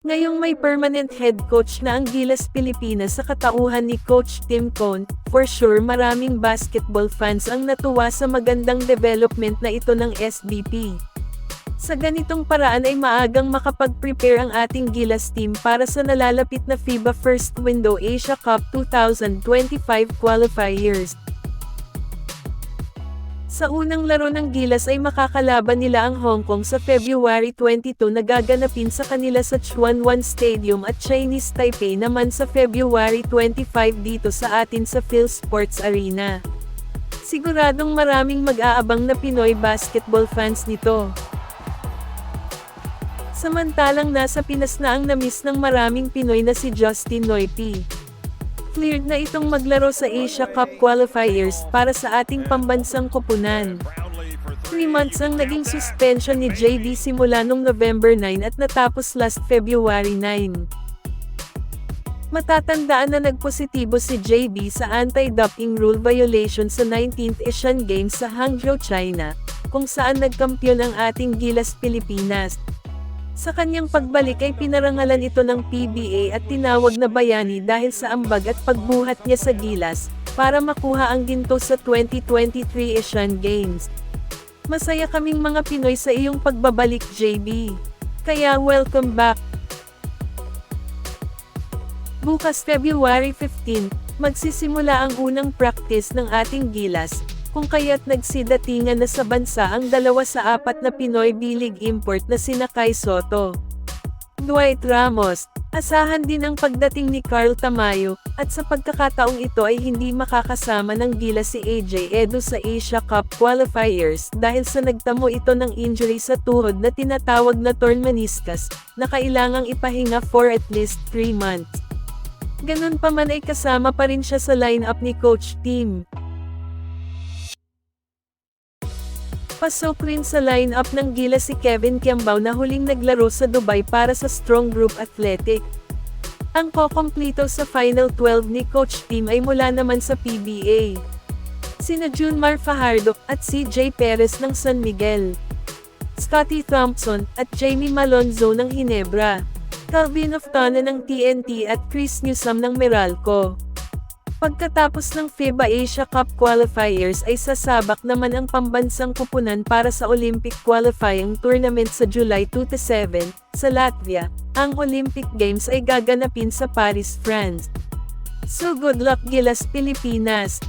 Ngayong may permanent head coach na ang Gilas Pilipinas sa katauhan ni Coach Tim Cone, for sure maraming basketball fans ang natuwa sa magandang development na ito ng SBP. Sa ganitong paraan ay maagang makapag-prepare ang ating Gilas team para sa nalalapit na FIBA First Window Asia Cup 2025 qualifiers. Sa unang laro ng Gilas ay makakalaban nila ang Hong Kong sa February 22 na gaganapin sa kanila sa Chuanwan Stadium at Chinese Taipei naman sa February 25 dito sa atin sa PhilSports Arena. Siguradong maraming mag-aabang na Pinoy basketball fans nito. Samantalang nasa Pinas na ang na-miss ng maraming Pinoy na si Justin Noypi. Cleared na itong maglaro sa Asia Cup qualifiers para sa ating pambansang koponan. 3 months ang naging suspension ni JB simula nung November 9 at natapos last February 9. Matatandaan na nagpositibo si JB sa anti-doping rule violation sa 19th Asian Games sa Hangzhou, China, kung saan nagkampiyon ang ating Gilas Pilipinas. Sa kanyang pagbalik ay pinarangalan ito ng PBA at tinawag na bayani dahil sa ambag at pagbuhat niya sa Gilas, para makuha ang ginto sa 2023 Asian Games. Masaya kaming mga Pinoy sa iyong pagbabalik, JB. Kaya welcome back. Bukas February 15, magsisimula ang unang practice ng ating Gilas, kung kaya't nagsidatingan na sa bansa ang 2 sa 4 na Pinoy B-League import na sina Kai Soto, Dwight Ramos. Asahan din ang pagdating ni Carl Tamayo, at sa pagkakataong ito ay hindi makakasama ng Gilas si AJ Edu sa Asia Cup qualifiers dahil sa nagtamo ito ng injury sa tuhod na tinatawag na torn meniscus, na kailangang ipahinga for at least 3 months. Ganun pa man ay kasama pa rin siya sa lineup ni Coach Tim. Pasok rin sa lineup ng Gilas si Kevin Kiambao na huling naglaro sa Dubai para sa Strong Group Athletic. Ang kokomplito sa Final 12 ni Coach Tim ay mula naman sa PBA. Sina Junmar Fajardo at CJ Perez ng San Miguel, Scotty Thompson at Jamie Malonzo ng Ginebra, Calvin Oftana ng TNT at Chris Newsome ng Meralco. Pagkatapos ng FIBA Asia Cup qualifiers ay sasabak naman ang pambansang koponan para sa Olympic qualifying tournament sa July 2-7, sa Latvia. Ang Olympic Games ay gaganapin sa Paris, France. So good luck Gilas Pilipinas!